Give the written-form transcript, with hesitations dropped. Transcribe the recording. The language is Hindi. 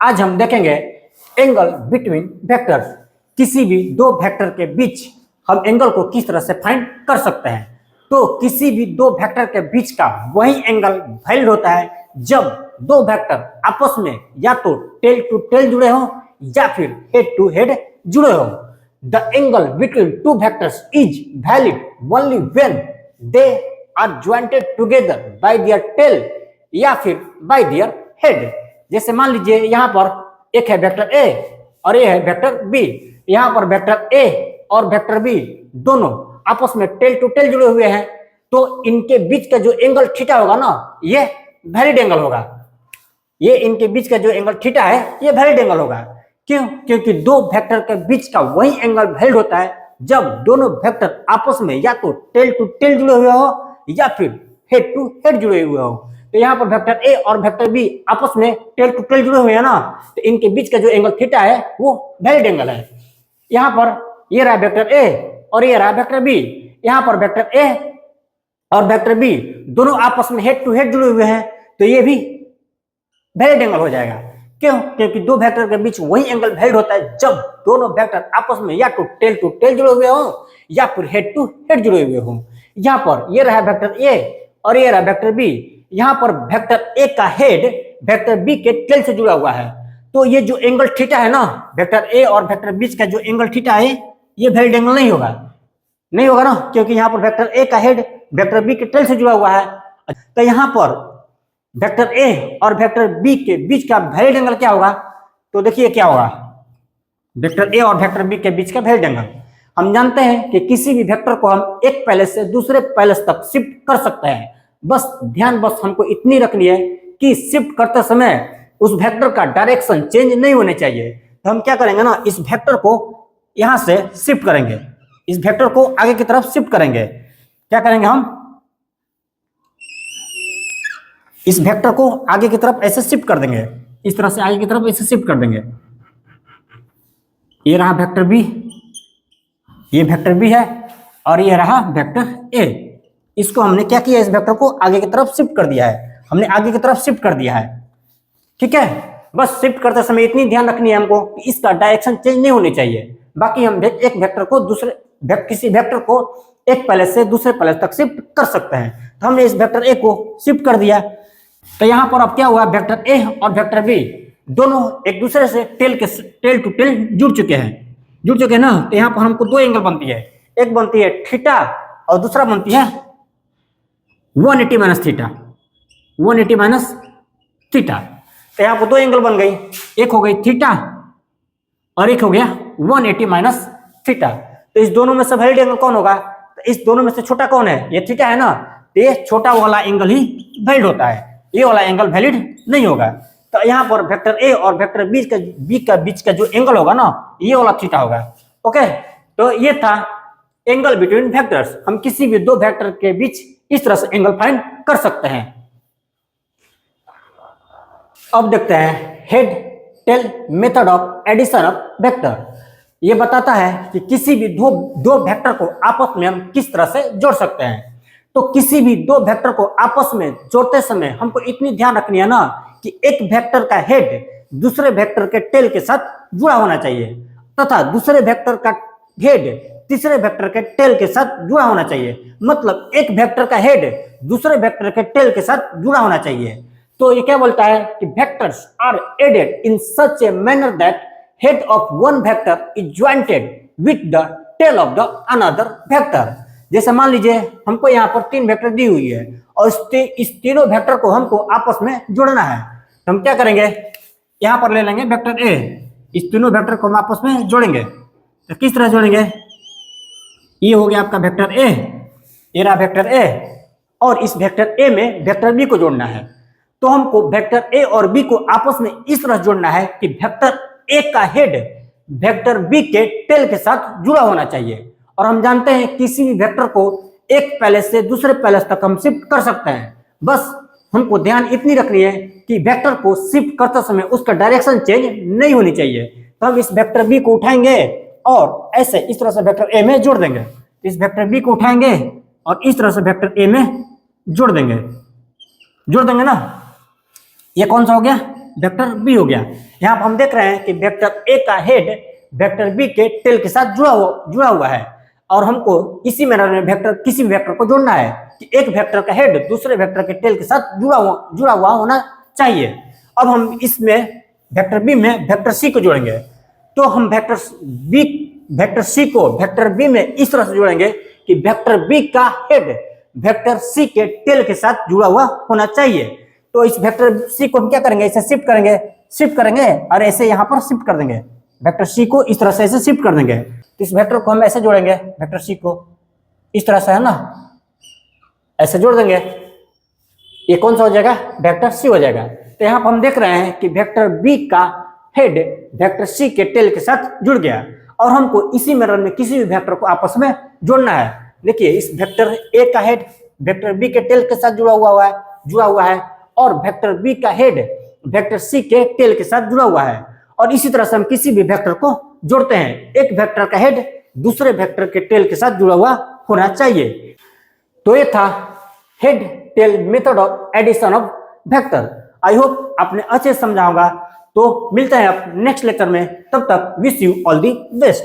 आज हम देखेंगे एंगल बिटवीन वेक्टर्स। किसी भी दो वेक्टर के बीच हम एंगल को किस तरह से फाइंड कर सकते हैं। तो किसी भी दो वेक्टर के बीच का वही एंगल वैलिड होता है जब दो वेक्टर आपस में या तो टेल टू टेल जुड़े हो या फिर हेड टू हेड जुड़े हो। The angle between two vectors is valid only when they are jointed together by their tail या फिर बाय देयर हेड। जैसे मान लीजिए यहाँ पर एक है वेक्टर ए और ये है वेक्टर बी। यहाँ पर वेक्टर ए और वेक्टर बी दोनों आपस में टेल टू टेल जुड़े हुए हैं, तो इनके बीच का जो एंगल थीटा होगा ना, ये वैलिड एंगल होगा। ये इनके बीच का जो एंगल थीटा है ये वैलिड एंगल होगा। क्यों? क्योंकि दो वेक्टर के बीच का वही एंगल वैलिड होता है जब दोनों वेक्टर आपस में या तो टेल टू टेल जुड़े हुए हो या फिर हेड टू हेड जुड़े हुए हो। तो यहाँ पर वेक्टर ए और वेक्टर बी आपस में टेल टू टेल जुड़े हुए हैं ना, तो इनके बीच का जो एंगल थीटा है वो वैलिड एंगल है। यहाँ पर ये रहा वेक्टर ए और ये रहा वेक्टर बी। यहाँ पर वेक्टर ए और वेक्टर बी दोनों आपस में हेड टू हेड जुड़े हुए हैं, तो ये भी वैलिड एंगल हो जाएगा। क्यों? क्योंकि दो वेक्टर के बीच वही एंगल वैलिड होता है जब दोनों वेक्टर आपस में या तो टेल टू टेल जुड़े हुए हो या फिर हेड टू हेड जुड़े हुए हो। यहाँ पर ये रहा वेक्टर ए और ये रहा वेक्टर बी। यहाँ पर वेक्टर ए का हेड वेक्टर बी के टेल से जुड़ा हुआ है, तो ये जो एंगल थीटा है ना, वेक्टर ए और वेक्टर बी का जो एंगल थीटा है ये वैलिड एंगल नहीं होगा। नहीं होगा ना, क्योंकि यहाँ पर वेक्टर ए का हेड वेक्टर बी के टेल से जुड़ा हुआ है। तो यहाँ पर वेक्टर ए और वेक्टर बी के बीच का वैलिड एंगल क्या होगा? तो देखिए क्या होगा, वेक्टर ए और वेक्टर बी के बीच का वैलिड एंगल। हम जानते हैं कि किसी भी वेक्टर को हम एक पैलेस से दूसरे पैलेस तक शिफ्ट कर सकते हैं। बस हमको इतनी रखनी है कि शिफ्ट करते समय उस वेक्टर का डायरेक्शन चेंज नहीं होने चाहिए। तो हम क्या करेंगे ना, इस वेक्टर को यहां से शिफ्ट करेंगे, इस वेक्टर को आगे की तरफ शिफ्ट करेंगे। क्या करेंगे हम, इस वेक्टर को आगे की तरफ ऐसे शिफ्ट कर देंगे, इस तरह से आगे की तरफ ऐसे शिफ्ट कर देंगे। ये रहा वेक्टर बी, ये वेक्टर बी है और ये रहा वेक्टर ए। इसको हमने क्या किया, इस वेक्टर को आगे की तरफ शिफ्ट कर दिया है, हमने आगे की तरफ शिफ्ट कर दिया है। ठीक है, बस शिफ्ट करते समय इतनी ध्यान रखनी है हमको कि इसका डायरेक्शन चेंज नहीं होनी चाहिए। बाकी हम एक वेक्टर को किसी वेक्टर को एक पैलेस से दूसरे पैलेस तक शिफ्ट कर सकते हैं। तो हमने इस वेक्टर ए को शिफ्ट कर दिया। तो यहाँ पर अब क्या हुआ, वेक्टर ए और वेक्टर बी दोनों एक दूसरे से टेल टू टेल जुड़ चुके हैं ना। तो यहाँ पर हमको दो एंगल बनती है, एक बनती है थीटा और दूसरा बनती है 180 माइनस थीटा, 180 माइनस थीटा। तो यहाँ पर दो एंगल बन गई, एक हो गई थीटा और एक हो गया 180 माइनस थीटा। तो इस दोनों में से वैलिड एंगल कौन होगा? तो इस दोनों में से छोटा कौन है? ये थीटा है ना, तो ये छोटा वाला एंगल ही वैलिड होता है, ये वाला एंगल वैलिड नहीं होगा। तो यहाँ पर वेक्टर ए और वेक्टर बी का बीच का जो एंगल होगा ना, ये वाला थीटा होगा। ओके, तो ये था एंगल बिटवीन वेक्टर्स। हम किसी भी दो वेक्टर के बीच इस तरह से एंगल फाइंड कर सकते हैं। अब देखते हैं head tail method of addition of vector. ये बताता है कि किसी भी दो वेक्टर को आपस में हम किस तरह से जोड़ सकते हैं। तो किसी भी दो वेक्टर को आपस में जोड़ते समय हमको इतनी ध्यान रखनी है ना कि एक वेक्टर का हेड दूसरे वेक्टर के टेल के साथ जुड़ा होना चाहिए तथा दूसरे वेक्टर का हेड तीसरे वेक्टर के टेल के साथ जुड़ा होना चाहिए। मतलब एक वेक्टर का हेड दूसरे वेक्टर के टेल के साथ जुड़ा होना चाहिए। तो ये क्या बोलता है कि vectors are added in such a manner that head of one vector is jointed with the tail of the another vector. जैसे मान लीजिए हमको यहाँ पर तीन वेक्टर दी हुई है और इस तीनों वेक्टर को हमको आपस में जोड़ना है। तो हम क्या करेंगे, यहाँ पर ले लेंगे वेक्टर ए, इस तीनों वेक्टर को हम आपस में जोड़ेंगे। तो किस तरह जोड़ेंगे, ये हो गया आपका वेक्टर ए, ये रहा वेक्टर ए और इस वेक्टर ए में वेक्टर बी को जोड़ना है। तो हमको वेक्टर ए और बी को आपस में इस तरह जोड़ना है कि वेक्टर ए का हेड वेक्टर बी के टेल के साथ जुड़ा होना चाहिए। और हम जानते हैं किसी भी वेक्टर को एक पैलेस से दूसरे पैलेस तक हम शिफ्ट कर सकते हैं। बस हमको ध्यान इतनी रखनी है कि वेक्टर को शिफ्ट करते समय उसका डायरेक्शन चेंज नहीं होनी चाहिए। तो हम इस वेक्टर बी को उठाएंगे और ऐसे इस तरह से वेक्टर ए में जोड़ देंगे। इस वेक्टर बी को उठाएंगे और इस तरह से वेक्टर ए में जोड़ देंगे ना। ये कौन सा हो गया, वेक्टर बी हो गया। यहाँ पर हम देख रहे हैं कि वेक्टर ए का हेड वेक्टर बी के टेल के साथ जुड़ा हुआ है और हमको इसी मैनर में वेक्टर किसी भी वेक्टर को जोड़ना है कि एक वेक्टर का हेड दूसरे वेक्टर के टेल के साथ जुड़ा हुआ होना चाहिए। अब हम इसमें वेक्टर बी में वेक्टर सी को जोड़ेंगे, तो हम वेक्टर सी को वेक्टर बी में इस तरह से जोड़ेंगे कि वेक्टर बी का हेड वेक्टर सी के टेल के साथ जुड़ा हुआ होना चाहिए। तो इस वेक्टर सी को हम क्या करेंगे, इसे शिफ्ट करेंगे और ऐसे यहाँ पर शिफ्ट कर देंगे, वेक्टर सी को इस तरह से ऐसे शिफ्ट कर देंगे। तो इस वेक्टर को हम ऐसे जोड़ेंगे, वेक्टर सी को इस तरह से, है ना, ऐसे जोड़ देंगे। ये कौन सा हो जाएगा, वेक्टर सी हो जाएगा। तो यहाँ पर हम देख रहे हैं कि वेक्टर बी का हेड वेक्टर सी के टेल के साथ जुड़ गया और हमको इसी मिरर में किसी भी वेक्टर को आपस में जोड़ना है। देखिए इस वेक्टर ए का हेड वेक्टर बी के टेल के साथ जुड़ा हुआ है और वेक्टर बी का हेड वेक्टर सी के टेल के साथ जुड़ा हुआ है। और इसी तरह से हम किसी भी वेक्टर को जोड़ते हैं, एक वेक्टर का हेड दूसरे वेक्टर के टेल के साथ जुड़ा हुआ होना चाहिए। तो ये था head tail method of addition of vector. I hope आपने अच्छे से समझा होगा। तो मिलते हैं अब नेक्स्ट लेक्चर में, तब तक wish you all the best.